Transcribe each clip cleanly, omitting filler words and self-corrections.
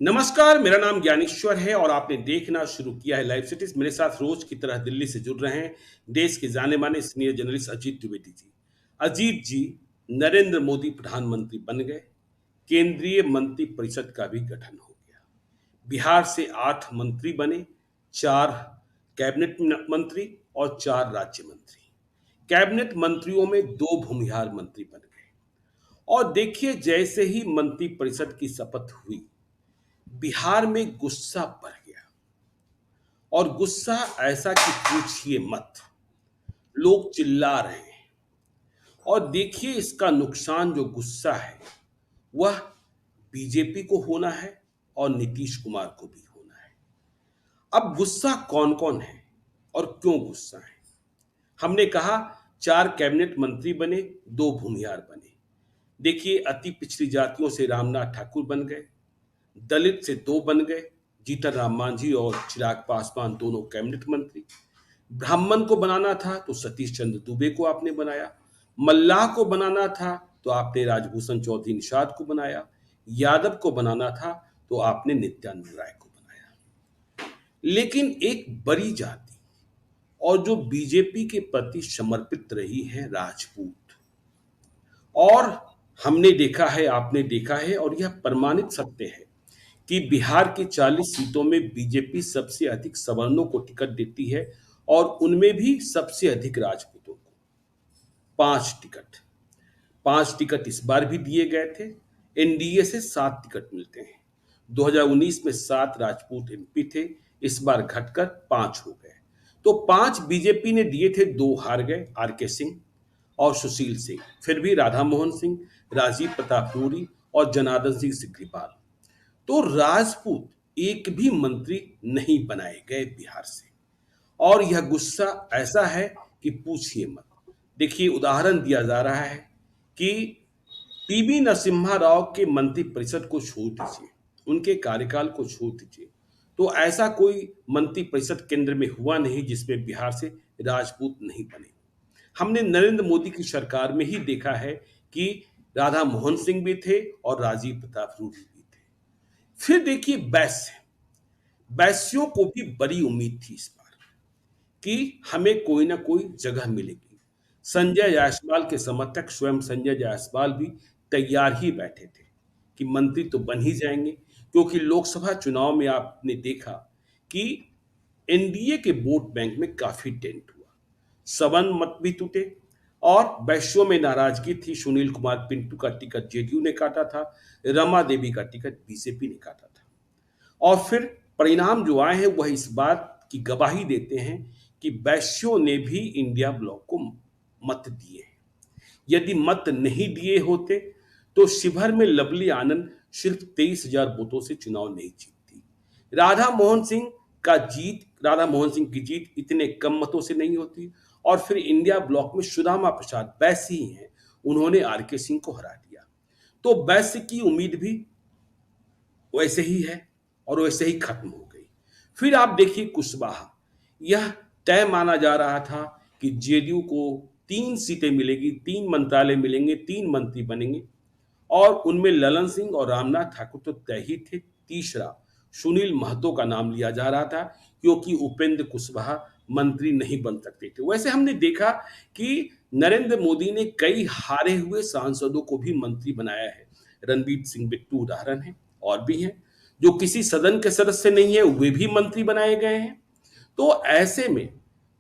नमस्कार, मेरा नाम ज्ञानेश्वर है और आपने देखना शुरू किया है लाइव सिटीज। मेरे साथ रोज की तरह दिल्ली से जुड़ रहे हैं देश के जाने माने सीनियर जर्नलिस्ट अजीत द्विवेदी जी। अजीत जी, नरेंद्र मोदी प्रधानमंत्री बन गए, केंद्रीय मंत्री परिषद का भी गठन हो गया। बिहार से 8 मंत्री बने, 4 कैबिनेट मंत्री और 4 राज्य मंत्री। कैबिनेट मंत्रियों में 2 भूमिहार मंत्री बन गए। और देखिए, जैसे ही मंत्री परिषद की शपथ हुई, बिहार में गुस्सा बढ़ गया। और गुस्सा ऐसा कि पूछिए मत। लोग चिल्ला रहे हैं। और देखिए, इसका नुकसान जो गुस्सा है वह बीजेपी को होना है और नीतीश कुमार को भी होना है। अब गुस्सा कौन कौन है और क्यों गुस्सा है? हमने कहा 4 कैबिनेट मंत्री बने, 2 भूमिहार बने। देखिए, अति पिछड़ी जातियों से रामनाथ ठाकुर बन गए, दलित से 2 बन गए, जीतन राम मांझी और चिराग पासवान दोनों कैबिनेट मंत्री। ब्राह्मण को बनाना था तो सतीश चंद्र दुबे को आपने बनाया, मल्लाह को बनाना था तो आपने राजभूषण चौधरी निषाद को बनाया, यादव को बनाना था तो आपने नित्यानंद राय को बनाया। लेकिन एक बड़ी जाति और जो बीजेपी के प्रति समर्पित रही है, राजपूत, और हमने देखा है, आपने देखा है और यह प्रमाणित सत्य है कि बिहार की 40 सीटों में बीजेपी सबसे अधिक सवर्णों को टिकट देती है और उनमें भी सबसे अधिक राजपूतों को। 5 टिकट इस बार भी दिए गए थे। एनडीए से 7 टिकट मिलते हैं। 2019 में 7 राजपूत एमपी थे, इस बार घटकर 5 हो गए। तो 5 बीजेपी ने दिए थे, 2 हार गए, आरके सिंह और सुशील सिंह। फिर भी राधा मोहन सिंह, राजीव प्रताप रूडी और जनार्दन सिंह सिग्रीवाल। तो राजपूत एक भी मंत्री नहीं बनाए गए बिहार से। और यह गुस्सा ऐसा है कि पूछिए मत। देखिए, उदाहरण दिया जा रहा है कि पीवी नरसिम्हा राव के मंत्री परिषद को छोड़ दीजिए, उनके कार्यकाल को छोड़ दीजिए, तो ऐसा कोई मंत्री परिषद केंद्र में हुआ नहीं जिसमें बिहार से राजपूत नहीं बने। हमने नरेंद्र मोदी की सरकार में ही देखा है कि राधा मोहन सिंह भी थे और राजीव प्रताप रूडी भी थे। फिर देखिए, वैश्यों को भी बड़ी उम्मीद थी इस बार कि हमें कोई ना कोई जगह मिलेगी। संजय जायसवाल के समर्थक स्वयं संजय जायसवाल भी तैयार ही बैठे थे कि मंत्री तो बन ही जाएंगे, क्योंकि लोकसभा चुनाव में आपने देखा कि एनडीए के वोट बैंक में काफी डेंट हुआ, सवन मत भी टूटे और वैश्यों में नाराजगी थी। सुनील कुमार पिंटू का टिकट जेडीयू ने काटा था, रमा देवी का टिकट बीजेपी ने काटा था। और फिर परिणाम जो आए हैं वह इस बात की गवाही देते हैं कि वैश्यों ने भी इंडिया ब्लॉक को मत दिए हैं। यदि मत नहीं दिए होते तो शिवहर में लवली आनंद सिर्फ 23,000 वोटों से चुनाव नहीं जीतती। राधा मोहन सिंह की जीत इतने कम मतों से नहीं होती। और फिर इंडिया ब्लॉक में सुदामा प्रसाद वैसे ही हैं, उन्होंने आरके सिंह को हरा दिया। तो वैश्य की उम्मीद भी वैसे ही है और वैसे ही खत्म हो गई। फिर आप देखिए कुशवाहा, यह तय माना जा रहा था कि जेडीयू को 3 सीटें मिलेगी, 3 मंत्रालय मिलेंगे, 3 मंत्री बनेंगे और उनमें ललन सिंह और रामनाथ ठाकुर तो तय ही थे। तीसरा सुनील महतो का नाम लिया जा रहा था, क्योंकि उपेंद्र कुशवाहा मंत्री नहीं बन सकते थे। वैसे हमने देखा कि नरेंद्र मोदी ने कई हारे हुए सांसदों को भी मंत्री बनाया है। रणदीप सिंह बिट्टू उदाहरण है, और भी हैं जो किसी सदन के सदस्य नहीं है, वे भी मंत्री बनाए गए हैं। तो ऐसे में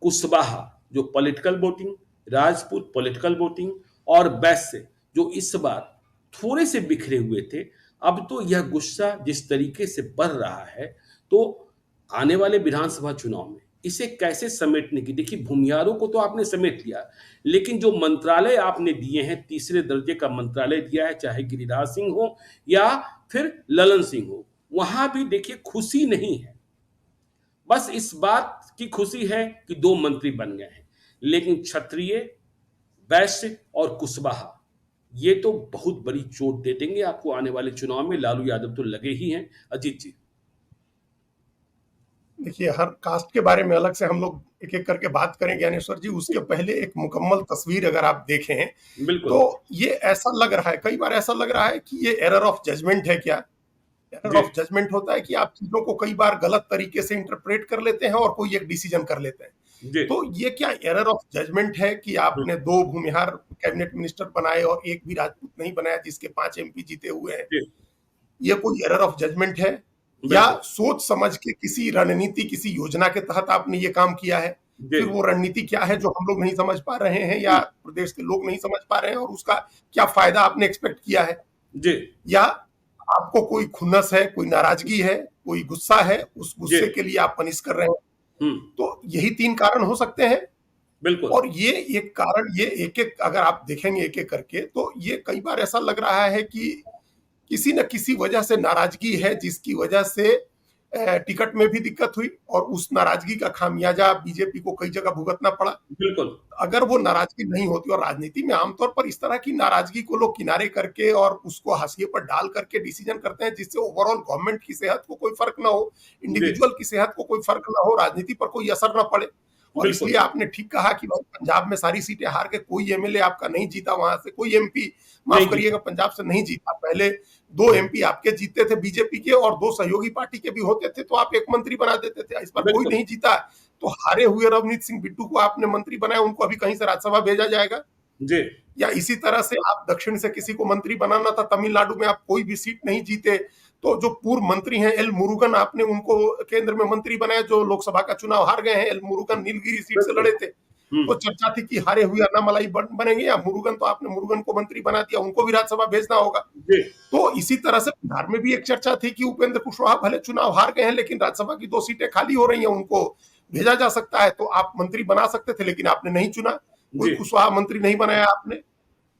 कुशवाहा जो political voting, Rajput political voting और वैश्य जो इस बार थोड़े से बिखरे हुए थे, अब तो यह गुस्सा जिस तरीके से बढ़ रहा है, तो आने वाले विधानसभा चुनाव में इसे कैसे समेटने की। देखिए, भूमिहारों को तो आपने समेट लिया, लेकिन जो मंत्रालय आपने दिए हैं, तीसरे दर्जे का मंत्रालय दिया है, चाहे गिरिराज सिंह हो या फिर ललन सिंह हो, वहां भी देखिए खुशी नहीं है। बस इस बात की खुशी है कि 2 मंत्री बन गए हैं, लेकिन क्षत्रिय, वैश्य और कुशवाहा ये तो बहुत बड़ी चोट दे देंगे आपको आने वाले चुनाव में। लालू यादव तो लगे ही हैं। अजीत जी। देखिए, हर कास्ट के बारे में अलग से हम लोग एक एक करके बात करें ज्ञानेश्वर जी। उसके पहले एक मुकम्मल तस्वीर अगर आप देखें बिल्कुल। तो ये ऐसा लग रहा है, कई बार ऐसा लग रहा है कि ये एरर ऑफ जजमेंट है क्या, एरर जी, ऑफ जजमेंट होता है कि आप चीजों को कई बार गलत तरीके से इंटरप्रेट कर लेते हैं और कोई एक डिसीजन कर लेते हैं। जी। तो ये क्या एरर ऑफ जजमेंट है कि हुँ, आपने दो भूमिहार कैबिनेट मिनिस्टर बनाए और एक भी राजपूत नहीं बनाया जिसके 5 एमपी जीते हुए हैं? जी, ये कोई एरर ऑफ जजमेंट है या बिल्कुल। सोच समझ के किसी रणनीति, किसी योजना के तहत आपने ये काम किया है? जी, फिर वो रणनीति क्या है जो हम लोग नहीं समझ पा रहे हैं या हुँ, प्रदेश के लोग नहीं समझ पा रहे हैं, और उसका क्या फायदा आपने एक्सपेक्ट किया है? जी, या आपको कोई खुन्नस है, कोई नाराजगी है, कोई गुस्सा है, उस जी, गुस्से के लिए आप पनिश कर रहे हैं? हुँ, तो यही 3 कारण हो सकते हैं। बिल्कुल। और ये एक कारण, ये एक-एक अगर आप देखेंगे एक-एक करके, तो ये कई बार ऐसा लग रहा है कि किसी न किसी वजह से नाराजगी है, जिसकी वजह से टिकट में भी दिक्कत हुई और उस नाराजगी का खामियाजा बीजेपी को कई जगह भुगतना पड़ा। बिल्कुल, अगर वो नाराजगी नहीं होती, और राजनीति में आमतौर पर इस तरह की नाराजगी को लोग किनारे करके और उसको हाशिए पर डाल करके डिसीजन करते हैं जिससे ओवरऑल गवर्नमेंट की सेहत को कोई फर्क ना हो, जी, इंडिविजुअल की सेहत को कोई फर्क ना हो, राजनीति पर कोई असर ना पड़े। और बिल्कुल, इसलिए आपने ठीक कहा कि भाई पंजाब में सारी सीटें हार के कोई एमएलए आपका नहीं जीता, वहां से कोई एमपी, माफ नहीं जीता। करिएगा, पंजाब से नहीं जीता। पहले 2 एमपी आपके जीते थे बीजेपी के, और 2 सहयोगी पार्टी के भी होते थे तो आप एक मंत्री बना देते थे। इस बार कोई बिल्कुल, नहीं जीता, तो हारे हुए रवनीत सिंह बिट्टू को आपने मंत्री बनाया, उनको अभी कहीं से राज्यसभा भेजा जाएगा? जी, या इसी तरह से आप दक्षिण से किसी को मंत्री बनाना था, तमिलनाडु में आप कोई भी सीट नहीं जीते, तो जो पूर्व मंत्री हैं एल मुरुगन, आपने उनको केंद्र में मंत्री बनाया, जो लोकसभा का चुनाव हार गए हैं। एल मुरुगन नीलगिरी सीट से बिल्कुल, लड़े थे, हुँ, तो चर्चा थी कि हारे हुए अन्नामलाई बनेंगे या मुरुगन, तो आपने मुरुगन को मंत्री बना दिया, उनको भी राज्यसभा भेजना होगा। जी, तो इसी तरह से बिहार में भी एक चर्चा थी कि उपेंद्र कुशवाहा भले चुनाव हार गए हैं, लेकिन राज्यसभा की 2 सीटें खाली हो रही हैं, उनको भेजा जा सकता है, तो आप मंत्री बना सकते थे, लेकिन आपने नहीं चुना। कोई जी, कुशवाहा मंत्री नहीं बनाया आपने।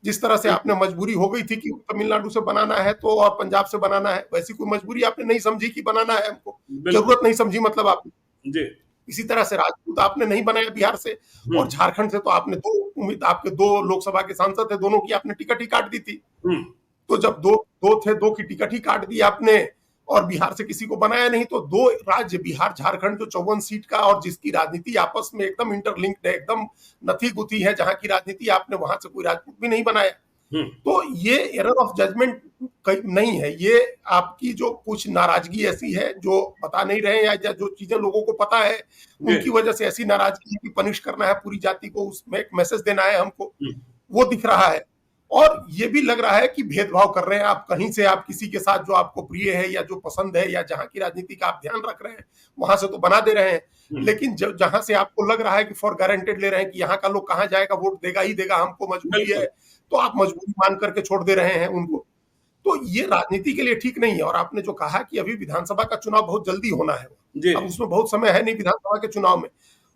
जिस तरह से आपने बिल्कुल, मजबूरी हो गई थी कि तमिलनाडु से बनाना है तो, और पंजाब से बनाना है, वैसी कोई मजबूरी आपने नहीं समझी कि बनाना है हमको, बिल्कुल, जरूरत नहीं समझी मतलब आपने। जी, इसी तरह से राजपूत आपने नहीं बनाया बिहार से, हुँ, और झारखंड से तो आपने दो उम्मीद, आपके 2 लोकसभा के सांसद थे, दोनों की आपने टिकट ही काट दी थी। हुँ, तो जब दो दो थे, 2 की टिकट ही काट दी आपने, और बिहार से किसी को बनाया नहीं, तो 2 राज्य बिहार झारखंड जो 54 सीट का, और जिसकी राजनीति आपस में एकदम इंटरलिंक्ड है, एकदम नथी गुथी है, जहां की राजनीति, आपने वहां से कोई राजपूत भी नहीं बनाया। हुँ, तो ये एरर ऑफ जजमेंट नहीं है, ये आपकी जो कुछ नाराजगी ऐसी है जो बता नहीं रहे हैं, या जो चीजें लोगों को पता है जी, उनकी वजह से ऐसी नाराजगी है कि पनिश करना है पूरी जाति को, उसमें एक मैसेज देना है हमको, हुँ, वो दिख रहा है। और ये भी लग रहा है कि भेदभाव कर रहे हैं आप, कहीं से आप किसी के साथ जो आपको प्रिय है या जो पसंद है या जहां की राजनीति का आप ध्यान रख रहे हैं, वहां से तो बना दे रहे हैं। हुँ, लेकिन जहां से आपको लग रहा है कि फॉर गारंटेड ले रहे हैं कि यहाँ का लोग कहाँ जाएगा, वोट देगा ही देगा, हमको मजबूरी है, बिल्कुल, तो आप मजबूरी मान करके छोड़ दे रहे हैं उनको। तो ये राजनीति के लिए ठीक नहीं है। और आपने जो कहा कि अभी विधानसभा का चुनाव बहुत जल्दी होना है, जी, अब उसमें बहुत समय है नहीं विधानसभा के चुनाव में।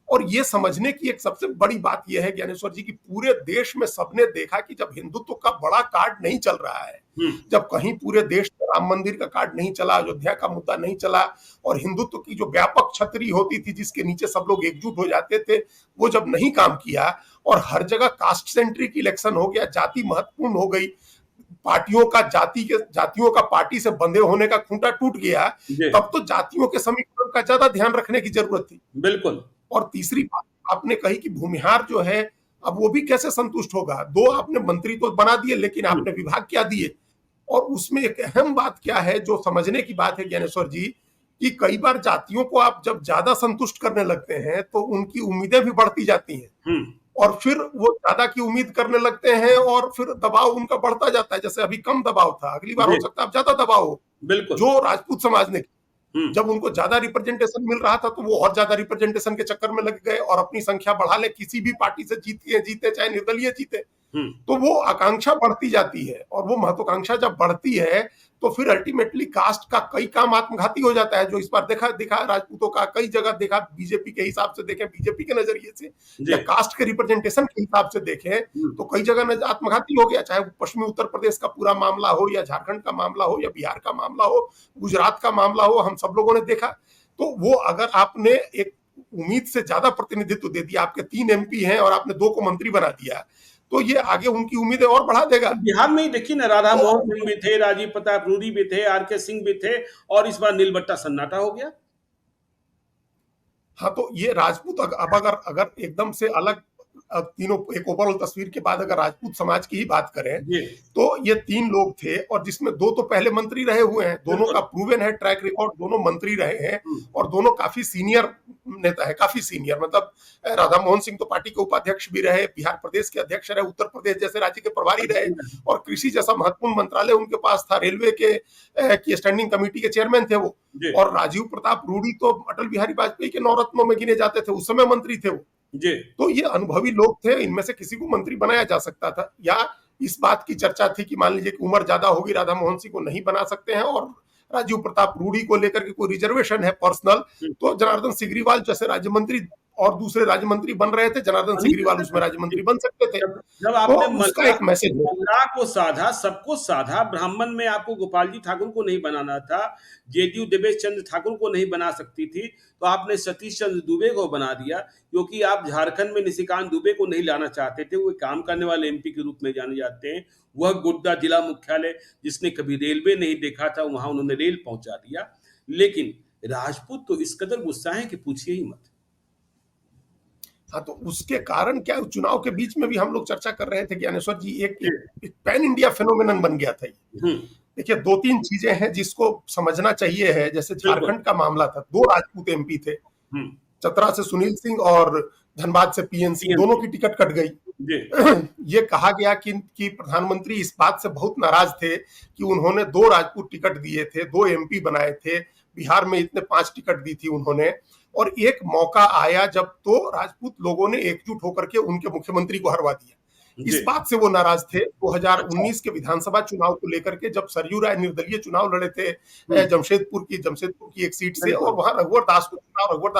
और ये समझने की एक सबसे बड़ी बात यह है ज्ञानेश्वर जी, की पूरे देश में सबने देखा कि जब हिंदुत्व का बड़ा कार्ड नहीं चल रहा है, हुँ, जब कहीं पूरे देश में राम मंदिर का कार्ड नहीं चला, अयोध्या का मुद्दा नहीं चला, और हिंदुत्व की जो व्यापक छतरी होती थी जिसके नीचे सब लोग एकजुट हो जाते थे, वो जब नहीं काम किया, और हर जगह कास्ट सेंट्रिक इलेक्शन हो गया, जाति महत्वपूर्ण हो गई, पार्टियों का जातियों का पार्टी से बंधे होने का खूंटा टूट गया, जी, तब तो जातियों के समीकरण का ज्यादा ध्यान रखने की जरूरत थी। बिल्कुल, और तीसरी बात आपने कही कि भूमिहार जो है, अब वो भी कैसे संतुष्ट होगा? 2 आपने मंत्री तो बना दिए, लेकिन हुँ, आपने विभाग क्या दिए? और उसमें एक अहम बात क्या है जो समझने की बात है ज्ञानेश्वर जी, कि कई बार जातियों को आप जब ज्यादा संतुष्ट करने लगते हैं तो उनकी उम्मीदें भी बढ़ती जाती हैं, हुँ, और फिर वो ज्यादा की उम्मीद करने लगते हैं, और फिर दबाव उनका बढ़ता जाता है। जैसे अभी कम दबाव था, अगली बार जी, हो सकता है अब ज्यादा दबाव हो। बिल्कुल, जो राजपूत समाज ने, हुँ, जब उनको ज्यादा रिप्रेजेंटेशन मिल रहा था तो वो और ज्यादा रिप्रेजेंटेशन के चक्कर में लग गए और अपनी संख्या बढ़ा ले, किसी भी पार्टी से जीते जीते चाहे निर्दलीय जीते, हुँ, तो वो आकांक्षा बढ़ती जाती है। और वो महत्वाकांक्षा जब बढ़ती है तो फिर अल्टीमेटली कास्ट का कई काम आत्मघाती हो जाता है, जो इस बार दिखा राजपूतों का कई जगह देखा, बीजेपी के हिसाब से देखें, बीजेपी के नजरिए से, जी, या कास्ट के रिप्रेजेंटेशन के हिसाब से देखें, हुँ, तो कई जगह आत्मघाती हो गया, चाहे वो पश्चिमी उत्तर प्रदेश का पूरा मामला हो, या झारखंड का मामला हो, या बिहार का मामला हो, गुजरात का मामला हो, हम सब लोगों ने देखा। तो वो अगर आपने एक उम्मीद से ज्यादा प्रतिनिधित्व दे दिया, आपके 3 एमपी हैं और आपने 2 को मंत्री बना दिया, तो ये आगे उनकी उम्मीदें और बढ़ा देगा। बिहार में ही देखिए ना, राधा तो मोहन सिंह भी थे, राजीव प्रताप रूडी भी थे, आर के सिंह भी थे, और इस बार नीलबट्टा सन्नाटा हो गया। हाँ, तो ये राजपूत अब अगर अगर एकदम से अलग तीनों एक ओवरऑल तस्वीर के बाद अगर राजपूत समाज की ही बात करें जी, तो ये 3 लोग थे, और जिसमें 2 तो पहले मंत्री रहे हुए हैं, दोनों बिल्कुल। का प्रूवन है ट्रैक रिकॉर्ड, दोनों मंत्री रहे हैं हुँ, और दोनों काफी सीनियर नेता है, काफी सीनियर, मतलब राधा मोहन सिंह तो पार्टी के उपाध्यक्ष भी रहे, बिहार प्रदेश के अध्यक्ष रहे, उत्तर प्रदेश जैसे राज्य के प्रभारी रहे, और कृषि जैसा महत्वपूर्ण मंत्रालय उनके पास था, रेलवे के की स्टैंडिंग कमेटी के चेयरमैन थे वो। जी, और राजीव प्रताप रूडी तो अटल बिहारी वाजपेयी के नवरत्नों में गिने जाते थे, उस समय मंत्री थे वो। जी, तो ये अनुभवी लोग थे, इनमें से किसी को मंत्री बनाया जा सकता था, या इस बात की चर्चा थी कि मान लीजिए कि उम्र ज्यादा होगी, राधा मोहन सिंह को नहीं बना सकते हैं, और राजीव प्रताप रूडी को लेकर के कोई रिजर्वेशन है पर्सनल, हुँ। तो जनार्दन सिग्रीवाल जैसे राज्य मंत्री और दूसरे राज्य मंत्री बन रहे थे, जनार्दन बन ही सिग्रीवाल सकते उसमें थे। राज्य जी। मंत्री बन सकते थे। जब जब तो आपने उसका एक मैसेज है। मल्लाह को साधा, सबको साधा, ब्राह्मण में आपको गोपाल जी ठाकुर को नहीं बनाना था, जेडीयू देवेश चंद्र ठाकुर को नहीं बना सकती थी, तो आपने सतीश चंद्र दुबे को बना दिया, क्योंकि आप झारखंड में निशिकांत दुबे को नहीं लाना चाहते थे, वो एक काम करने वाले एमपी के रूप में जाने जाते हैं। वह गोड्डा जिला मुख्यालय, जिसने कभी रेलवे नहीं देखा था, वहाँ उन्होंने रेल पहुँचा दिया। लेकिन राजपूत तो इस कदर गुस्सा हैं कि पूछिए ही मत। हाँ, तो उसके कारण क्या, चुनाव के बीच में भी हम लोग चर्चा कर रहे थे ज्ञानेश्वर जी, एक जी। एक पैन इंडिया फेनोमेनन बन गया था ये। हुँ, देखिए 2-3 चीजें हैं जिसको समझना चाहिए है, जैसे बिल्कुल। झारखंड का मामला था, 2 राजपूत एमपी थे, हुँ, चतरा से सुनील सिंह और धनबाद से पीएन सिंह, दोनों टीएमसी। की टिकट कट गई। जी, ये कहा गया कि प्रधानमंत्री इस बात से बहुत नाराज थे कि उन्होंने 2 राजपूत टिकट दिए थे, 2 एमपी बनाए थे, बिहार में इतने 5 टिकट दी थी उन्होंने, और एक मौका आया जब तो राजपूत लोगों ने एकजुट होकर के उनके मुख्यमंत्री को हरवा दिया। जी। इस बात से वो नाराज थे अच्छा। 2019 के विधानसभा चुनाव को लेकर के, जब सरयू राय निर्दलीय चुनाव लड़े थे हुँ, जमशेदपुर की एक सीट से, और बिल्कुल। वहां रघुवर दास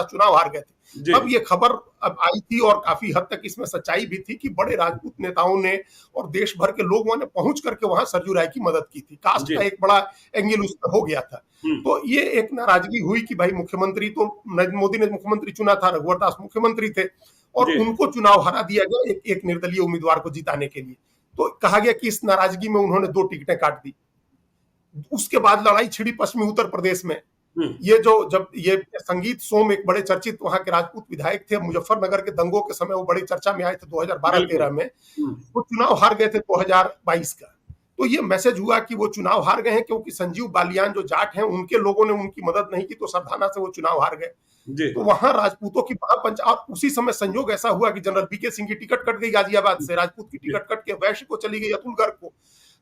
चुनाव हार गए थे। जी, अब ये खबर अब आई थी, और काफी हद तक इसमें सच्चाई भी थी, कि बड़े राजपूत नेताओं ने और देश भर के लोगों ने पहुंच करके वहां सरयू राय की मदद की थी, कास्ट जी। का एक बड़ा एंगल उसमें हो गया था। हुँ, तो ये एक नाराजगी हुई कि भाई मुख्यमंत्री तो नरेंद्र मोदी ने मुख्यमंत्री चुना था, रघुवर दास मुख्यमंत्री थे, और जी, उनको चुनाव हरा दिया गया एक निर्दलीय उम्मीदवार को जिताने के लिए। तो कहा गया कि इस नाराजगी में उन्होंने 2 टिकटें काट दी। उसके बाद लड़ाई छिड़ी पश्चिमी उत्तर प्रदेश में। हुँ, ये जो जब ये संगीत सोम एक बड़े चर्चित वहां के राजपूत विधायक थे, मुजफ्फरनगर के दंगों के समय वो बड़ी चर्चा में आए थे 2012-13 बिल्कुल। में, हुँ, वो चुनाव हार गए थे 2022 का। तो ये मैसेज हुआ कि वो चुनाव हार गए हैं, क्योंकि संजीव बालियान जो जाट हैं, उनके लोगों ने उनकी मदद नहीं की, तो सरधाना से वो चुनाव हार गए। जी, तो वहां राजपूतों की महापंच, और उसी समय संयोग ऐसा हुआ कि जनरल बीके सिंह की टिकट कट गई गाजियाबाद से, राजपूत की जी, टिकट कट के वैश्य को चली गई, अतुल गर्ग को।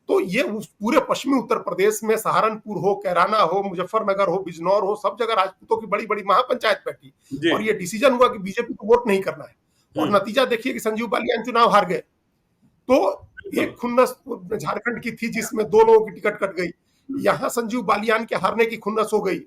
तो ये उस पूरे पश्चिमी उत्तर प्रदेश में सहारनपुर हो, कैराना हो, मुजफ्फरनगर हो, बिजनौर हो, सब जगह राजपूतों की बड़ी बड़ी महापंचायत बैठी, जी। और ये डिसीजन हुआ कि बीजेपी को वोट नहीं करना है, हुँ, और नतीजा देखिए कि संजीव बालियान चुनाव हार गए। तो बिल्कुल। एक खुन्नस झारखंड की थी जिसमें 2 लोगों की टिकट कट गई, यहां संजीव बालियान के हारने की खुन्नस हो गई।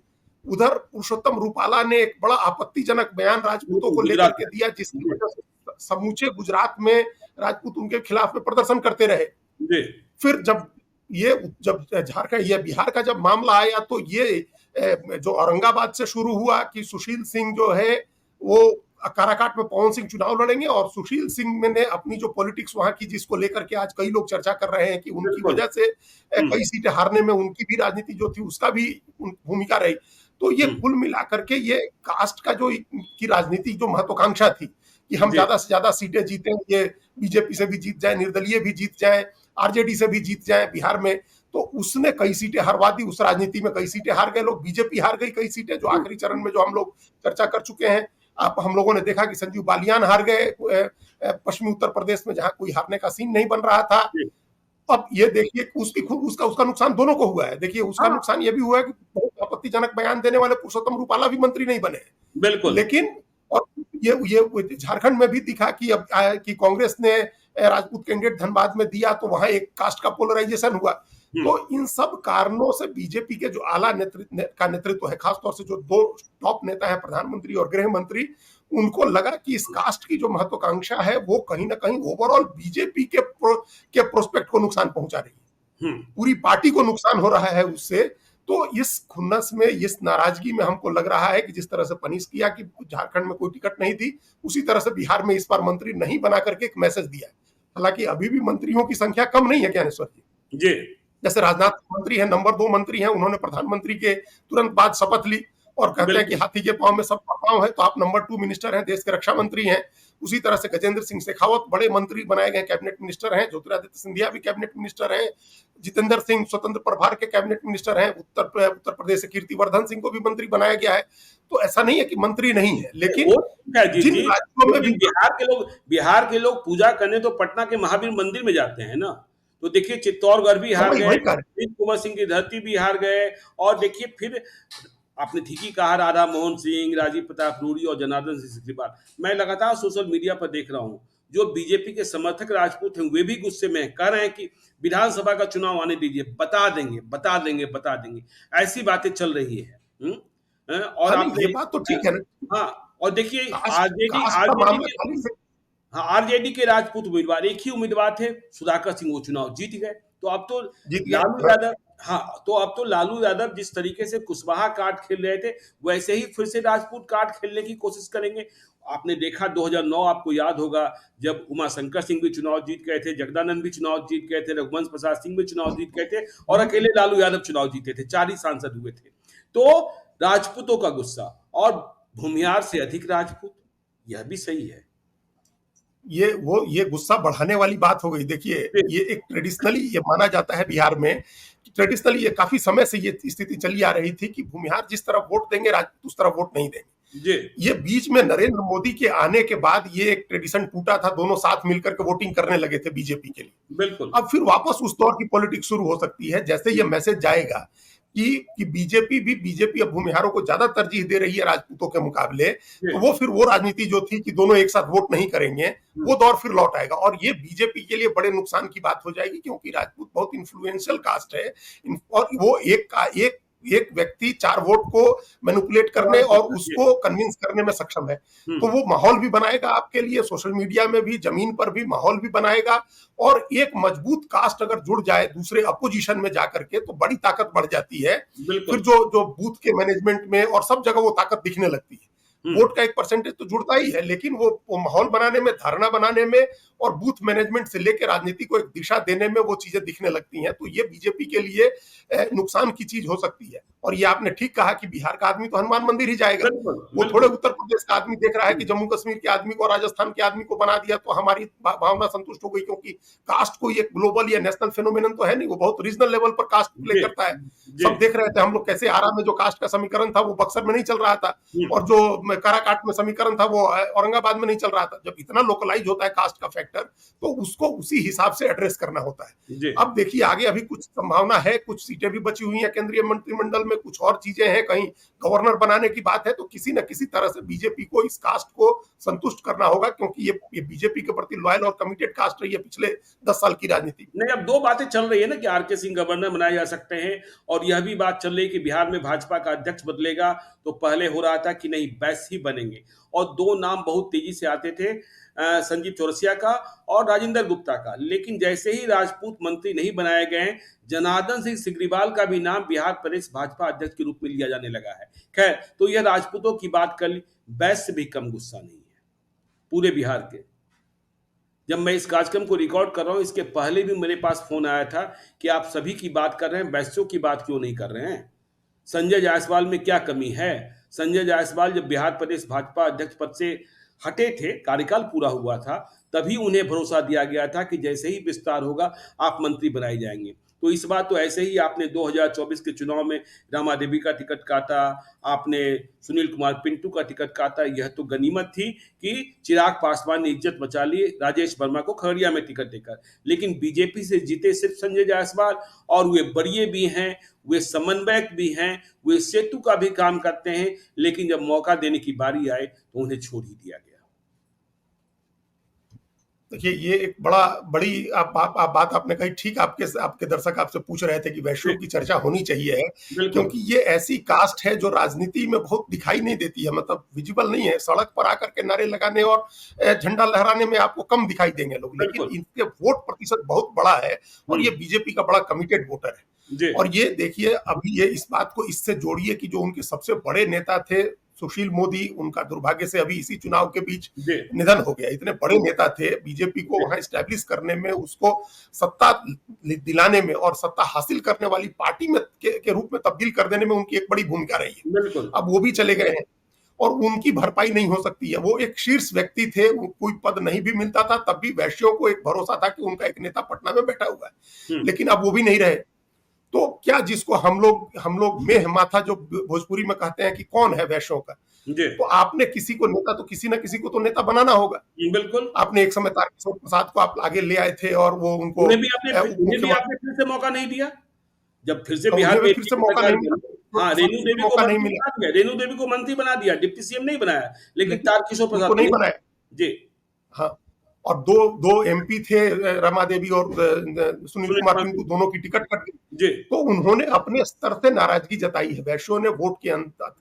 उधर पुरुषोत्तम रूपाला ने एक बड़ा आपत्तिजनक बयान राजपूतों को लेकर गुजरात के में। दिया, जिसकी जी, वजह से समूचे गुजरात में राजपूत उनके खिलाफ में प्रदर्शन करते रहे। जी, फिर जब झारखंड, ये बिहार का जब मामला आया, तो ये जो औरंगाबाद से शुरू हुआ कि सुशील सिंह जो है वो काराकाट में पवन सिंह चुनाव लड़ेंगे, और सुशील सिंह ने अपनी जो पॉलिटिक्स वहां की, जिसको लेकर के आज कई लोग चर्चा कर रहे हैं कि उनकी बिल्कुल। वजह से हुँ, कई सीटें हारने में उनकी भी राजनीति जो थी उसका भी भूमिका रही। तो ये हुँ, कुल मिलाकर के ये कास्ट का जो की राजनीति जो महत्वाकांक्षा थी कि हम जी, ज्यादा से ज्यादा सीटें जीतें, ये बीजेपी से भी जीत जाए, निर्दलीय भी जीत जाए, आरजेडी से भी जीत जाए बिहार में, तो उसने कई सीटें हरवा दी, उस राजनीति में कई सीटें हार गए लोग, बीजेपी हार गई कई सीटें, जो हुँ, आखिरी चरण में जो हम लोग चर्चा कर चुके हैं। आप हम लोगों ने देखा कि संजीव बालियान हार गए पश्चिमी उत्तर प्रदेश में, जहां कोई हारने का सीन नहीं बन रहा था। जी। अब ये देखिए कि उसका नुकसान दोनों को हुआ है। देखिए उसका हाँ, नुकसान ये भी हुआ है कि बहुत आपत्तिजनक बयान देने वाले पुरुषोत्तम रूपाला भी मंत्री नहीं बने, बिल्कुल। लेकिन और ये झारखंड में भी दिखा कि अब कि कांग्रेस ने राजपूत कैंडिडेट धनबाद में दिया, तो वहां एक कास्ट का पोलराइजेशन हुआ। हुँ, तो इन सब कारणों से बीजेपी के जो आला नेतृत्व है, खासतौर से जो 2 टॉप नेता है, प्रधानमंत्री और गृह मंत्री, उनको लगा कि इस कास्ट की जो महत्वाकांक्षा है वो कहीं ना कहीं ओवरऑल बीजेपी के प्रोस्पेक्ट को नुकसान पहुंचा रही है, हुँ, पूरी पार्टी को नुकसान हो रहा है उससे। तो इस खुन्नस में, इस नाराजगी में हमको लग रहा है कि जिस तरह से पनिश किया कि झारखंड में कोई टिकट नहीं थी, उसी तरह से बिहार में इस बार मंत्री नहीं बना करके एक मैसेज दिया है। हालांकि अभी भी मंत्रियों की संख्या कम नहीं है ज्ञानेश्वर जी। जी, जैसे राजनाथ मंत्री हैं, नंबर 2 मंत्री हैं, उन्होंने प्रधानमंत्री के तुरंत बाद शपथ ली और कहते हैं कि बिल्कुल। हाथी के पांव में सबका पांव है, तो आप नंबर 2 मिनिस्टर हैं, देश के रक्षा मंत्री हैं। उसी तरह से गजेंद्र सिंह शेखावत बड़े मंत्री बनाए गए, कैबिनेट मिनिस्टर हैं, ज्योतिरादित्य सिंधिया भी कैबिनेट मिनिस्टर हैं, जितेंद्र सिंह स्वतंत्र प्रभार के कैबिनेट मिनिस्टर हैं, उत्तर प्रदेश से कीर्तिवर्धन सिंह को भी मंत्री बनाया गया है। तो ऐसा नहीं है कि मंत्री नहीं है, लेकिन वो ठीक है जी जिन जी, राज्यों में भी लेकिन बिहार के लोग पूजा करने तो पटना के महावीर मंदिर में जाते हैं ना। तो देखिए चित्तौड़गढ़ भी हार वही गए, वही कार्य। वीर कुंवर सिंह की धरती भी हार गए, और देखिए फिर आपने ठीक ही कहा, राधा मोहन सिंह, राजीव प्रताप रूडी और जनार्दन सिंह सिकरीवाल। मैं लगातार सोशल मीडिया पर देख रहा हूँ, जो बीजेपी के समर्थक राजपूत हैं वे भी गुस्से में हैं, कह रहे हैं कि विधानसभा का चुनाव आने दीजिए, बता देंगे बता देंगे बता देंगे, ऐसी बातें चल रही है। और हाँ नहीं, ये आपने बात तो ठीक है ना। हाँ, और देखिए कास्ट आरजेडी कास्ट का आरजेडी मामला के खाली से। हाँ, आरजेडी के राजपूत उम्मीदवार एक ही उम्मीदवार थे, सुधाकर सिंह, वो चुनाव जीत गए। तो अब तो जीत गए, लालू हाँ। यादव, हाँ, तो अब तो लालू यादव जिस तरीके से कुशवाहा कार्ड खेल रहे थे, वैसे ही फिर से राजपूत कार्ड खेलने की कोशिश करेंगे। आपने देखा 2009, आपको याद होगा, जब उमाशंकर सिंह भी चुनाव जीत गए थे, जगदानंद भी चुनाव जीत गए थे, रघुवंश प्रसाद सिंह भी चुनाव जीत गए थे, और अकेले लालू यादव चुनाव जीते थे, 4 ही सांसद हुए थे। तो राजपूतों का गुस्सा, और भूमिहार से अधिक राजपूत, यह भी सही है। ये गुस्सा बढ़ाने वाली बात हो गई। देखिए, ये एक ट्रेडिशनली ये माना जाता है बिहार में, ट्रेडिशनली ये काफी समय से ये स्थिति चली आ रही थी कि भूमिहार जिस तरफ वोट देंगे, राजपूत उस तरफ वोट नहीं देंगे। जी, ये बीच में नरेंद्र मोदी के आने के बाद ये एक ट्रेडिशन टूटा था, दोनों साथ मिलकर के वोटिंग करने लगे थे बीजेपी के लिए। बिल्कुल। अब फिर वापस उस दौर की पॉलिटिक्स शुरू हो सकती है, जैसे ये मैसेज जाएगा कि बीजेपी अब भूमिहारों को ज्यादा तरजीह दे रही है राजपूतों के मुकाबले, तो वो फिर वो राजनीति जो थी कि दोनों एक साथ वोट नहीं करेंगे, वो दौर फिर लौट आएगा, और ये बीजेपी के लिए बड़े नुकसान की बात हो जाएगी, क्योंकि राजपूत बहुत इन्फ्लुएंशियल कास्ट है, और वो एक व्यक्ति 4 वोट को मैनिपुलेट करने और उसको कन्विंस करने में सक्षम है। तो वो माहौल भी बनाएगा आपके लिए, सोशल मीडिया में भी, जमीन पर भी माहौल भी बनाएगा, और एक मजबूत कास्ट अगर जुड़ जाए दूसरे अपोजिशन में जाकर के, तो बड़ी ताकत बढ़ जाती है। फिर जो बूथ के मैनेजमेंट में और सब जगह वो ताकत दिखने लगती है। वोट का एक परसेंटेज तो जुड़ता ही है, लेकिन वो माहौल बनाने में, धारणा बनाने में, और बूथ मैनेजमेंट से लेकर राजनीति को एक दिशा देने में वो चीजें दिखने लगती हैं। तो ये बीजेपी के लिए नुकसान की चीज हो सकती है। और ये आपने ठीक कहा कि बिहार का आदमी तो हनुमान मंदिर ही जाएगा। वो थोड़े उत्तर प्रदेश का आदमी देख रहा है कि जम्मू कश्मीर के आदमी को, राजस्थान के आदमी को बना दिया तो हमारी भावना संतुष्ट हो गई, क्योंकि कास्ट कोई एक ग्लोबल या नेशनल फेनोमेनन तो है नहीं, वो बहुत रीजनल लेवल पर कास्ट प्ले करता है। सब देख रहे थे हम लोग कैसे आरा में जो कास्ट का समीकरण था वो बक्सर में नहीं चल रहा था, और जो काराकाट में समीकरण था वो औरंगाबाद में नहीं चल रहा था। जब इतना लोकलाइज होता है कास्ट का फैक्टर, तो उसको उसी हिसाब से एड्रेस करना होता है। अब देखिए आगे अभी कुछ संभावना है, कुछ सीटें भी बची हुई हैं केंद्रीय मंत्रिमंडल में, कुछ और चीजें हैं, कहीं गवर्नर बनाने की बात है, तो किसी न किसी तरह से बीजेपी को इस कास्ट को संतुष्ट करना होगा, क्योंकि ये बीजेपी के प्रति लॉयल और कमिटेड कास्ट रही है पिछले 10 साल की राजनीति। नहीं, अब 2 बातें चल रही है ना कि आरके सिंह गवर्नर बनाए जा सकते हैं, और यह भी बात चल रही है कि बिहार में भाजपा का अध्यक्ष बदलेगा। तो पहले हो रहा था कि नहीं, बैस ही बनेंगे, और 2 नाम बहुत तेजी से आते थे, संजीव चौरसिया का और राजेंद्र गुप्ता का। लेकिन जैसे ही राजपूत मंत्री नहीं बनाए गए, जनार्दन सिंह सिकरीवाल का भी नाम बिहार प्रदेश भाजपा अध्यक्ष के रूप में लिया जाने लगा है। खैर, तो यह राजपूतों की बात कर ली, बैस से भी कम गुस्सा नहीं है पूरे बिहार के। जब मैं इस कार्यक्रम को रिकॉर्ड कर रहा हूं, इसके पहले भी मेरे पास फोन आया था कि आप सभी की बात कर रहे हैं, बैस्यों की बात क्यों नहीं कर रहे हैं? संजय जायसवाल में क्या कमी है? संजय जायसवाल जब बिहार प्रदेश भाजपा अध्यक्ष पद से हटे थे, कार्यकाल पूरा हुआ था, तभी उन्हें भरोसा दिया गया था कि जैसे ही विस्तार होगा आप मंत्री बनाए जाएंगे। तो इस बार तो ऐसे ही आपने 2024 के चुनाव में रमा देवी का टिकट काटा, आपने सुनील कुमार पिंटू का टिकट काटा। यह तो गनीमत थी कि चिराग पासवान ने इज्जत बचा ली राजेश वर्मा को खगड़िया में टिकट देकर। लेकिन बीजेपी से जीते सिर्फ संजय जायसवाल, और वे बड़िए भी हैं, वे समन्वयक भी हैं, वे सेतु का भी काम करते हैं, लेकिन जब मौका देने की बारी आए तो उन्हें छोड़ ही दिया गया। देखिए, ये एक बड़ी आप बात आपने कही, ठीक। आपके दर्शक आपसे पूछ रहे थे कि वैश्यों की चर्चा होनी चाहिए है, क्योंकि ये ऐसी कास्ट है जो राजनीति में बहुत दिखाई नहीं देती है, मतलब विजिबल नहीं है। सड़क पर आकर के नारे लगाने और झंडा लहराने में आपको कम दिखाई देंगे लोग, लेकिन इनके वोट प्रतिशत बहुत बड़ा है, और ये बीजेपी का बड़ा कमिटेड वोटर है। और ये देखिए, अभी ये इस बात को इससे जोड़िए कि जो उनके सबसे बड़े नेता थे सुशील मोदी, उनका दुर्भाग्य से अभी इसी चुनाव के बीच निधन हो गया। इतने बड़े नेता थे, बीजेपी को वहां स्टैब्लिश करने में, उसको सत्ता दिलाने में और सत्ता हासिल करने वाली पार्टी में के रूप में तब्दील कर देने में उनकी एक बड़ी भूमिका रही है। अब वो भी चले गए हैं, और उनकी भरपाई नहीं हो सकती है। वो एक शीर्ष व्यक्ति थे, कोई पद नहीं भी मिलता था तब भी वैश्यों को एक भरोसा था कि उनका एक नेता पटना में बैठा हुआ है, हम्म, लेकिन अब वो भी नहीं रहे। तो क्या जिसको हम लोग मेह माथा जो भोजपुरी में कहते हैं कि कौन है वैश्यों का, जी, तो आपने किसी को नेता, तो किसी ना किसी को तो नेता बनाना होगा। बिल्कुल। आपने एक समय तारकिशोर प्रसाद को आप आगे ले आए थे और वो उनको उप उन्हें भी मुख्यमंत्री, आपने फिर से मौका नहीं दिया। जब फिर से तो बिहार उन्हें में भी फिर से एनडीए मौका सरकार नहीं मिला, बनी, तो हाँ, रेणु प्रसाद को भी देवी को मौका नहीं मंत्री मिला, बना दिया, रेणु देवी को मंत्री बना दिया, डिप्टी सीएम नहीं बनाया, लेकिन लेकिन तारकिशोर प्रसाद उनको को नहीं नहीं बनाया। बनाया। जी, हाँ, और दो दो एमपी थे, रमा देवी और सुनील सुनील कुमार कुमार पिंटू, सिंह। दोनों की टिकट कट गई। जी, तो उन्होंने अपने स्तर से नाराजगी जताई है, वैश्यों ने वोट के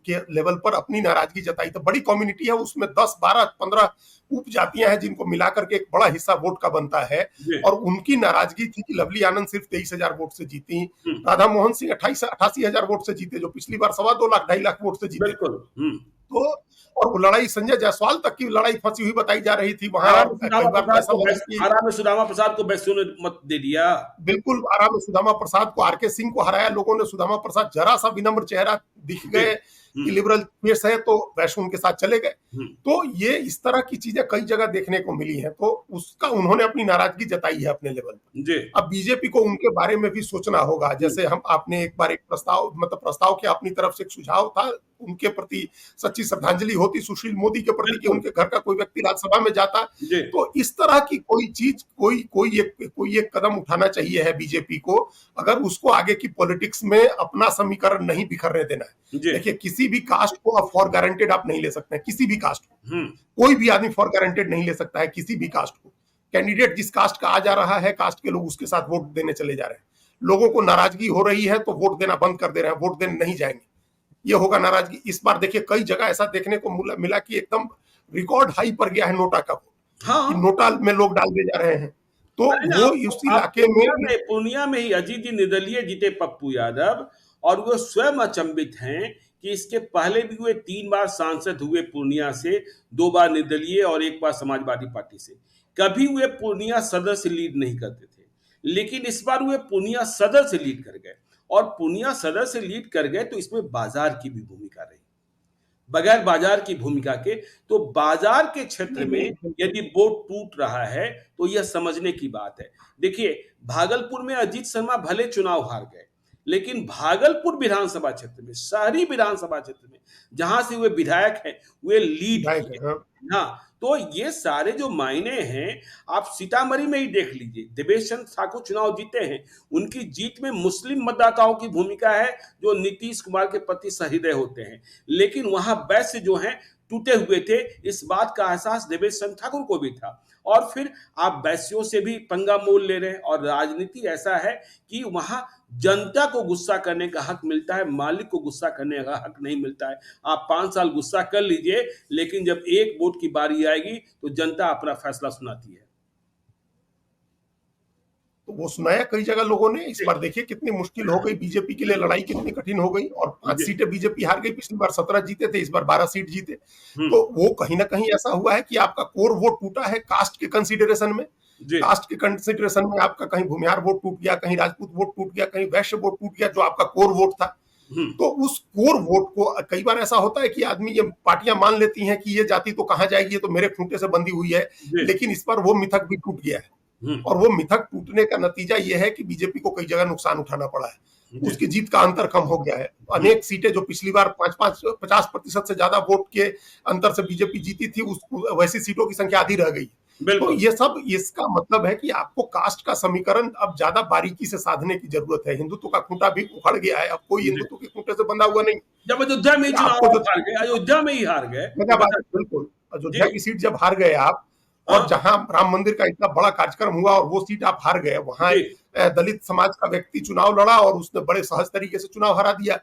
के लेवल पर अपनी नाराजगी जताई। तो बड़ी कम्युनिटी है, उसमें 10 12 15 उप जातियां हैं जिनको मिलाकर के एक बड़ा हिस्सा वोट का बनता है। जी, और उनकी नाराजगी थी कि लवली आनंद सिर्फ 23,000 वोट से जीती, हुँ, राधा मोहन सिंह 88,000 वोट से जीते, जो पिछली बार 2.25 लाख 2.5 लाख वोट से जीते थे। बिल्कुल, हुँ। तो और वो लड़ाई संजय जायसवाल तक की लड़ाई फंसी हुई बताई जा रही थी वहां, और कई बार तो ऐसा लगा कि आरा में सुदामा प्रसाद को वैश्यों ने मत दे दिया। बिल्कुल आराम में सुदामा प्रसाद को, आरके सिंह को हराया लोगों ने। सुदामा प्रसाद जरा सा विनम्र चेहरा दिख जी, गए हुँ, कि लिबरल पेश है, तो वैश्य उनके साथ चले गए। हुँ, तो ये इस तरह की चीजें कई जगह देखने को मिली हैं, तो उसका उन्होंने अपनी नाराजगी जताई है अपने लेवल पर। जी, अब बीजेपी को उनके बारे में भी सोचना होगा। हुँ, जैसे हम आपने एक बार एक प्रस्ताव, मतलब प्रस्ताव के अपनी तरफ से एक सुझाव था, उनके प्रति सच्ची श्रद्धांजलि होती सुशील मोदी के प्रति कि बिल्कुल, उनके घर का कोई व्यक्ति राज्यसभा में जाता। जी, तो इस तरह की कोई चीज, कोई एक कदम उठाना चाहिए है बीजेपी को, अगर उसको आगे की पॉलिटिक्स में अपना समीकरण नहीं बिखरने देना है। जी, देखिए, किसी भी कास्ट को आप फॉर गारंटेड आप नहीं ले सकते हैं, किसी भी कास्ट को। हुँ, कोई भी आदमी फॉर गारंटेड नहीं ले सकता है किसी भी कास्ट को। कैंडिडेट जिस कास्ट का आ जा रहा है, कास्ट के लोग उसके साथ वोट देने चले जा रहे हैं। लोगों को नाराजगी हो रही है तो वोट देना बंद कर दे रहे हैं, वोट देने नहीं जाएंगे। ये होगा नाराजगी। इस बार देखिए कई जगह ऐसा देखने को मिला कि एकदम रिकॉर्ड हाई पर गया है नोटा का वोट, कि हाँ। नोटा में लोग डाल दे जा रहे हैं। तो अरे ना, वो आपको उस आप इलाके में पूर्णिया में ही अजीत जी निर्दलीय जीते पप्पू यादव, और वो स्वयं अचंभित हैं कि इसके पहले भी वे 3 बार सांसद हुए पूर्णिया से, 2 बार निर्दलीय और 1 बार समाजवादी पार्टी से। कभी वे पूर्णिया सदर से लीड नहीं करते थे, लेकिन इस बार वे पूर्णिया सदर से लीड कर गए, और पूर्णिया सदर से लीड कर गए तो इसमें बाजार की भी भूमिका रही। बगैर बाजार की भूमिका के, तो बाजार के क्षेत्र नहीं, में नहीं, बिल्कुल। यदि वोट टूट रहा है तो यह समझने की बात है। देखिए, भागलपुर में अजीत शर्मा भले चुनाव हार गए, लेकिन भागलपुर विधानसभा क्षेत्र में, शहरी विधानसभा क्षेत्र में, जहां से वे विधायक हैं, वे लीड विधायक है, किए। हाँ। हाँ, तो ये सारे जो मायने हैं, आप सीतामढ़ी में ही देख लीजिए। देवेश चंद्र ठाकुर चुनाव जीते हैं, उनकी जीत में मुस्लिम मतदाताओं की भूमिका है, जो नीतीश कुमार के प्रति सहृदय होते हैं। लेकिन वहां वैश्य जो हैं टूटे हुए थे, इस बात का एहसास देवेश चंद्र ठाकुर को भी था। और फिर आप वैश्यों से भी पंगा मोल ले रहे हैं, और राजनीति ऐसा है कि वहां जनता को गुस्सा करने का हक मिलता है, मालिक को गुस्सा करने का हक नहीं मिलता है। आप 5 साल गुस्सा कर लीजिए, लेकिन जब एक वोट की बारी आएगी तो जनता अपना फैसला सुनाती है। तो वो सुनाया कई जगह लोगों ने। इस बार देखिए कितनी मुश्किल हो गई बीजेपी के लिए, लड़ाई कितनी कठिन हो गई, और 5 जी, सीटें बीजेपी हार गई। पिछली बार 17 जीते थे, इस बार 12 सीट जीते। हुँ, तो वो कहीं ना कहीं ऐसा हुआ है कि आपका कोर वोट टूटा है कास्ट के कंसीडरेशन में। जी, कास्ट के कंसिडरेशन में आपका कहीं भूमिहार वोट टूट गया, कहीं राजपूत वोट टूट गया, कहीं वैश्य वोट टूट गया, जो आपका कोर वोट था। हुँ, तो उस कोर वोट को कई बार ऐसा होता है कि आदमी, ये पार्टियां मान लेती हैं कि ये जाति तो कहां जाएगी, ये तो मेरे खूंटे से बंधी हुई है। जी, लेकिन इस बार वो मिथक भी टूट गया है, हुँ, और वो मिथक टूटने का नतीजा ये है कि बीजेपी को कई जगह नुकसान उठाना पड़ा है। जी, उसकी जीत का अंतर कम हो गया है। हुँ, अनेक सीटें जो पिछली बार 50% से ज्यादा वोट के अंतर से बीजेपी जीती थी, उस वैसी सीटों की संख्या आधी रह गई। तो बिल्कुल। ये सब, इसका मतलब है कि आपको कास्ट का समीकरण अब ज्यादा बारीकी से साधने की जरूरत है। हिंदुत्व का खूंटा भी उखड़ गया है, अब कोई जी, हिंदुत्व के खूंटे से बंधा हुआ नहीं। जब अयोध्या में ही कि चुनाव आपको जो आप हार गए, अयोध्या में ही हार गए, तो फैजाबाद, बता। बिल्कुल, अयोध्या जी, की सीट जब हार गए आप, और हाँ, जहां राम मंदिर का इतना बड़ा कार्यक्रम हुआ और वो सीट आप हार गए, वहां जी, दलित समाज का व्यक्ति चुनाव लड़ा और उसने बड़े सहज तरीके से चुनाव हरा दिया।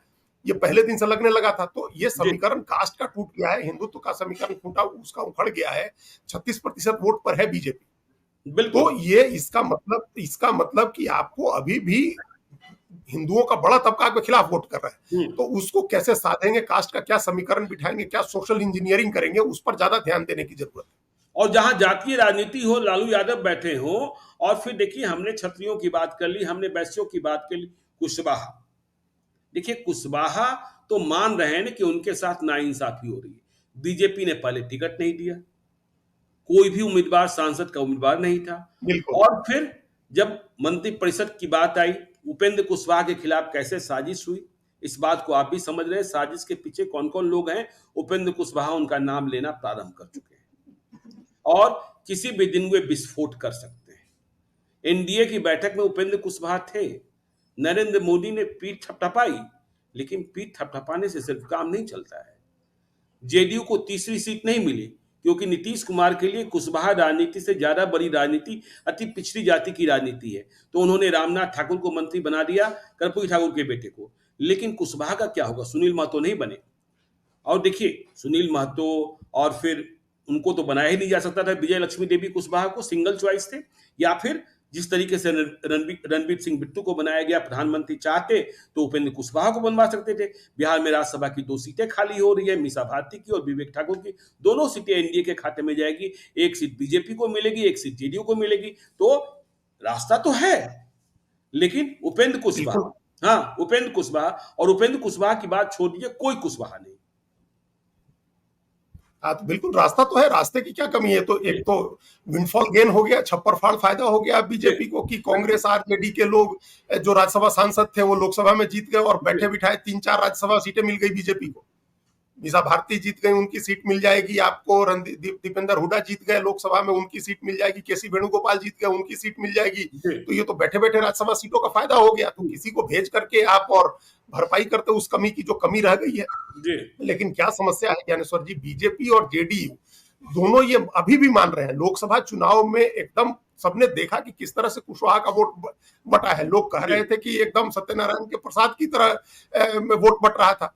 ये पहले दिन से लगने लगा था। तो ये जी, समीकरण कास्ट का टूट गया है, हिंदुत्व का समीकरण टूटा, उसका उखड़ गया है। 36% वोट पर है बीजेपी। तो बिल्कुल। ये इसका मतलब कि आपको अभी भी हिंदुओं का बड़ा तबका आपके खिलाफ वोट कर रहा है। हुँ, तो उसको कैसे साधेंगे, कास्ट का क्या समीकरण बिठाएंगे, क्या सोशल इंजीनियरिंग करेंगे, उस पर ज्यादा ध्यान देने की जरूरत है। और जहाँ जातीय राजनीति हो, लालू यादव बैठे हों, और फिर देखिए हमने क्षत्रियों की बात कर ली, हमने वैश्यों की बात कर ली, कुशवाहा। देखिए कुशवाहा तो मान रहे हैं ना कि उनके साथ नाइंसाफी हो रही है। बीजेपी ने पहले टिकट नहीं दिया, कोई भी उम्मीदवार सांसद का उम्मीदवार नहीं था। बिल्कुल। और फिर जब मंत्रिपरिषद की बात आई, उपेंद्र कुशवाहा के खिलाफ कैसे साजिश हुई, इस बात को आप भी समझ रहे हैं। साजिश के पीछे कौन-कौन लोग हैं, उपेंद्र कुशवाहा उनका नाम लेना प्रारंभ कर चुके हैं और किसी भी दिन वे विस्फोट कर सकते हैं। एनडीए की बैठक में उपेंद्र कुशवाहा थे। नरेंद्र मोदी ने पीठ थपथपाई, लेकिन पीठ थपथपाने से सिर्फ काम नहीं चलता है। जेडीयू को तीसरी सीट नहीं मिली क्योंकि नीतीश कुमार के लिए कुशवाहा राजनीति से ज्यादा बड़ी राजनीति अति पिछड़ी जाति की राजनीति है। तो उन्होंने रामनाथ ठाकुर को मंत्री बना दिया, कर्पूरी ठाकुर के बेटे को। लेकिन कुशवाहा का क्या होगा? सुनील महतो नहीं बने। और देखिए, सुनील महतो और फिर उनको तो बनाया ही नहीं जा सकता था। विजय लक्ष्मी देवी कुशवाहा को सिंगल चॉइस थे, या फिर जिस तरीके से रणबीर सिंह बिट्टू को बनाया गया, प्रधानमंत्री चाहते तो उपेंद्र कुशवाहा को बनवा सकते थे। बिहार में राज्यसभा की 2 सीटें खाली हो रही है, मीसा भारती की और विवेक ठाकुर की। दोनों सीटें एनडीए के खाते में जाएगी, एक सीट बीजेपी को मिलेगी, एक सीट जेडीयू को मिलेगी। तो रास्ता तो है, लेकिन उपेंद्र कुशवाहा, बिल्कुल। हाँ, उपेंद्र कुशवाहा, और उपेंद्र कुशवाहा की बात छोड़ दीजिए, कोई कुशवाहा नहीं। हाँ, तो बिल्कुल रास्ता तो है, रास्ते की क्या कमी है? तो एक तो विंडफॉल गेन हो गया, छप्पर फाड़ फायदा हो गया बीजेपी को कि कांग्रेस आरजेडी के लोग जो राज्यसभा सांसद थे वो लोकसभा में जीत गए और बैठे बिठाए 3-4 राज्यसभा सीटें मिल गई बीजेपी को। मीसा भारती जीत गई, उनकी सीट मिल जाएगी आपको। दीपेंद्र हुड्डा जीत गए लोकसभा में, उनकी सीट मिल जाएगी। केसी वेणुगोपाल जीत गए, उनकी सीट मिल जाएगी। तो ये तो बैठे बैठे राज्यसभा सीटों का फायदा हो गया। तो किसी को भेज करके आप और भरपाई करते उस कमी की जो कमी रह गई है। लेकिन क्या समस्या है ज्ञानेश्वर जी, बीजेपी और जेडीयू दोनों ये अभी भी मान रहे हैं। लोकसभा चुनाव में एकदम सबने देखा कि किस तरह से कुशवाहा का वोट बटा है। लोग कह रहे थे कि एकदम सत्यनारायण के प्रसाद की तरह वोट बट रहा था।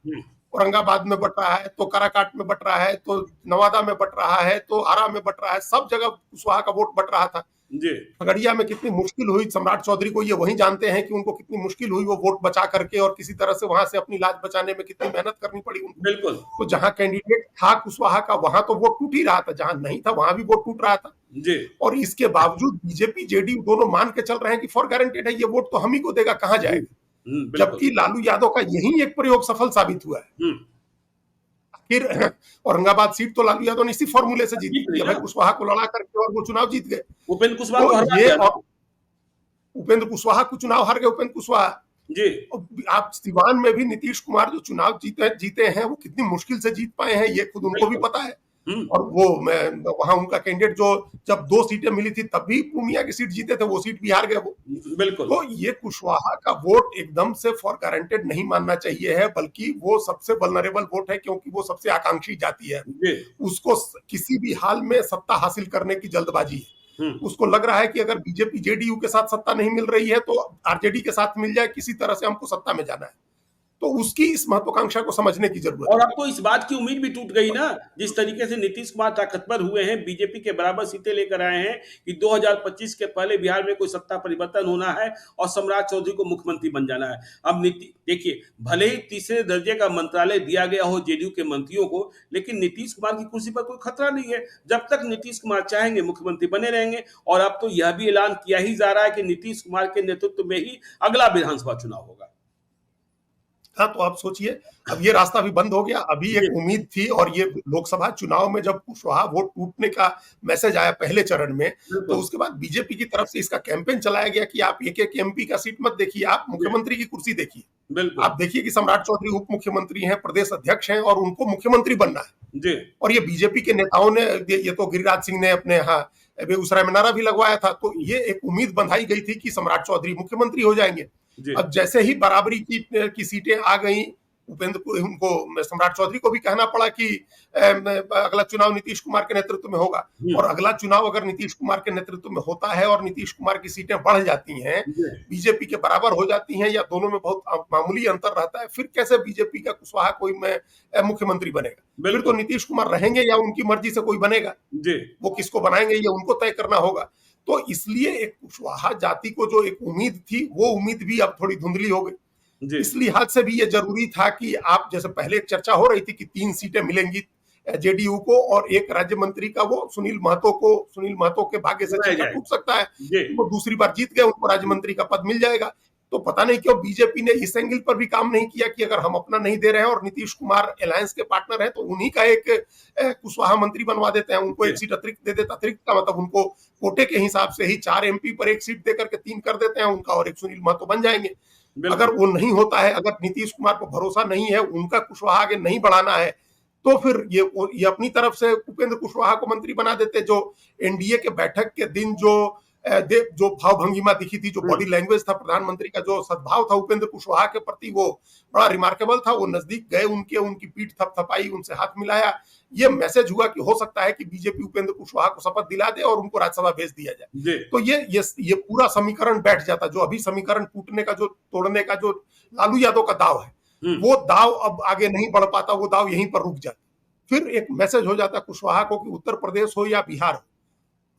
औरंगाबाद में बट रहा है, तो काराकाट में बट रहा है, तो नवादा में बट रहा है, तो आरा में बट रहा है, सब जगह कुशवाहा का वोट बट रहा था। खगड़िया में कितनी मुश्किल हुई, सम्राट चौधरी को ये वही जानते हैं कि उनको कितनी मुश्किल हुई वो वोट बचा करके, और किसी तरह से वहां से अपनी लाज बचाने में कितनी मेहनत करनी पड़ी उनको। बिल्कुल। तो जहां कैंडिडेट था कुशवाहा का, वहां तो वोट टूट ही रहा था, जहां नहीं था वहां भी वोट टूट रहा था। और इसके बावजूद बीजेपी जेडीयू दोनों मान के चल रहे हैं कि फॉर गारंटेड है, ये वोट तो हम ही को देगा, कहां जाएगा। जबकि लालू यादव का यही एक प्रयोग सफल साबित हुआ है। फिर औरंगाबाद सीट तो लालू यादव ने इसी फॉर्मूले से जीती थी, भाई कुशवाहा को लड़ा करके, और वो चुनाव जीत गए। उपेंद्र कुशवाहा को उपेंद्र कुशवाहा को चुनाव हार गए उपेंद्र कुशवाहा जी। आप सिवान में भी नीतीश कुमार जो चुनाव जीते हैं वो कितनी मुश्किल से जीत पाए हैं, ये खुद उनको भी पता है। और वो वहां उनका कैंडिडेट जो जब 2 सीटें मिली थी तब भी पूर्णिया की सीट जीते थे, वो सीट भी हार गए वो। बिल्कुल। तो ये कुशवाहा का वोट एकदम से फॉर गारंटेड नहीं मानना चाहिए है, बल्कि वो सबसे वल्नरेबल वोट है, क्योंकि वो सबसे आकांक्षी जाति है। उसको किसी भी हाल में सत्ता हासिल करने की जल्दबाजी है। उसको लग रहा है कि अगर बीजेपी जेडीयू के साथ सत्ता नहीं मिल रही है तो आरजेडी के साथ मिल जाए, किसी तरह से हमको सत्ता में जाना है। तो उसकी इस महत्वाकांक्षा को समझने की जरूरत है। और अब तो इस बात की उम्मीद भी टूट गई ना, जिस तरीके से नीतीश कुमार ताकतवर हुए हैं, बीजेपी के बराबर सीटें लेकर आए हैं, कि 2025 के पहले बिहार में कोई सत्ता परिवर्तन होना है और सम्राट चौधरी को मुख्यमंत्री बन जाना है। अब देखिए, भले ही तीसरे दर्जे का मंत्रालय दिया गया हो जेडीयू के मंत्रियों को, लेकिन नीतीश कुमार की कुर्सी पर कोई खतरा नहीं है। जब तक नीतीश कुमार चाहेंगे मुख्यमंत्री बने रहेंगे। और अब तो यह भी ऐलान किया ही जा रहा है कि नीतीश कुमार के नेतृत्व में ही अगला विधानसभा चुनाव होगा। हाँ, तो आप सोचिए, अब ये रास्ता भी बंद हो गया। अभी एक उम्मीद थी, और ये लोकसभा चुनाव में जब कुशवाहा वोट टूटने का मैसेज आया पहले चरण में, तो उसके बाद बीजेपी की तरफ से इसका कैंपेन चलाया गया कि आप एक एक एमपी का सीट मत देखिए, आप मुख्यमंत्री की कुर्सी देखिए। आप देखिए कि सम्राट चौधरी उप मुख्यमंत्री हैं, प्रदेश अध्यक्ष हैं, और उनको मुख्यमंत्री बनना है। और ये बीजेपी के नेताओं ने, ये तो गिरिराज सिंह ने अपने यहाँ बेगूसराय में नारा भी लगवाया था। तो ये एक उम्मीद बंधाई गई थी कि सम्राट चौधरी मुख्यमंत्री हो जाएंगे। अब जैसे ही बराबरी की सीटें आ गई, उनको सम्राट चौधरी को भी कहना पड़ा कि अगला चुनाव नीतीश कुमार के नेतृत्व में होगा। और अगला चुनाव अगर नीतीश कुमार के नेतृत्व में होता है और नीतीश कुमार की सीटें बढ़ जाती हैं, बीजेपी के बराबर हो जाती हैं, या दोनों में बहुत मामूली अंतर रहता है, फिर कैसे बीजेपी का कुशवाहा कोई मुख्यमंत्री बनेगा? फिर तो नीतीश कुमार रहेंगे या उनकी मर्जी से कोई बनेगा। वो किसको बनाएंगे ये उनको तय करना होगा। तो इसलिए एक कुशवाहा जाति को जो एक उम्मीद थी, वो उम्मीद भी अब थोड़ी धुंधली हो गई। इस लिहाज से भी ये जरूरी था कि आप, जैसे पहले एक चर्चा हो रही थी कि 3 सीटें मिलेंगी जेडीयू को, और एक राज्य मंत्री का वो सुनील महतो के भाग्य से चर्चा टूट सकता है। वो दूसरी बार जीत गए, उनको राज्य मंत्री का पद मिल जाएगा। तो पता नहीं क्यों बीजेपी ने इस एंगल पर भी काम नहीं किया कि अगर हम अपना नहीं दे रहे हैं और नीतीश कुमार अलायंस के पार्टनर हैं तो उन्हीं का एक कुशवाहा मंत्री बनवा देते हैं, उनको एक सीट अतिरिक्त दे देते, अतिरिक्त का मतलब उनको कोटे के हिसाब से ही 4 MP पर एक सीट देकर के 3 कर देते हैं उनका, और एक सुनील महतो बन जाएंगे। अगर वो नहीं होता है, अगर नीतीश कुमार को भरोसा नहीं है, उनका कुशवाहा आगे नहीं बढ़ाना है, तो फिर ये अपनी तरफ से उपेंद्र कुशवाहा को मंत्री बना देते। जो एनडीए के बैठक के दिन जो भाव भंगिमा दिखी थी, जो बॉडी लैंग्वेज था, प्रधानमंत्री का जो सद्भाव था उपेंद्र कुशवाहा के प्रति, वो बड़ा रिमार्केबल था। वो नजदीक गए, उनकी पीठ थपथपाई, उनसे हाथ मिलाया। ये मैसेज हुआ कि हो सकता है कि बीजेपी उपेंद्र कुशवाहा को शपथ दिला दे और उनको राज्यसभा भेज दिया जाए। तो ये पूरा समीकरण बैठ जाता। जो अभी समीकरण टूटने का, जो तोड़ने का, जो लालू यादव का दाव है, वो दाव अब आगे नहीं बढ़ पाता, वो दाव यहीं पर रुक जाता। फिर एक मैसेज हो जाता कुशवाहा को कि उत्तर प्रदेश हो या बिहार हो,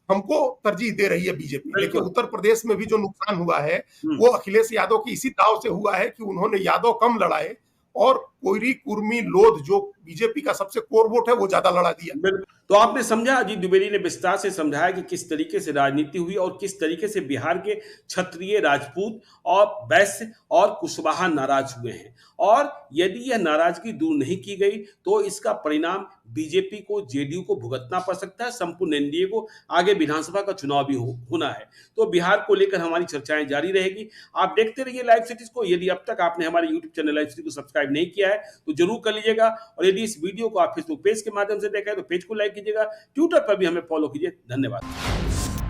हमको तरजीह दे रही है बीजेपी। लेकिन उत्तर प्रदेश में भी जो नुकसान हुआ है वो अखिलेश यादव की इसी दाव से हुआ है कि उन्होंने यादव कम लड़ाए और कोयरी, कुर्मी, लोध जो बीजेपी का सबसे कोर वोट है वो ज्यादा लड़ा दिया। तो आपने समझा, अजीत द्विवेदी ने विस्तार से समझाया कि किस तरीके से राजनीति हुई और किस तरीके से बिहार के क्षत्रिय, राजपूत और वैश्य और कुशवाहा नाराज हुए हैं, और यदि यह नाराजगी दूर नहीं की गई तो इसका परिणाम बीजेपी को, जेडीयू को भुगतना पड़ सकता है। संपूर्ण एनडीए को आगे विधानसभा का चुनाव भी होना है। तो बिहार को लेकर हमारी चर्चाएं जारी रहेगी। आप देखते रहिए लाइव सिटीज को। यदि अब तक आपने हमारे यूट्यूब चैनल लाइव सिटी को सब्सक्राइब नहीं किया है तो जरूर कर लीजिएगा, और यदि इस वीडियो को आप फेसबुक पेज के माध्यम से देखा है तो पेज को लाइक कीजिएगा, ट्विटर पर भी हमें फॉलो कीजिए। धन्यवाद।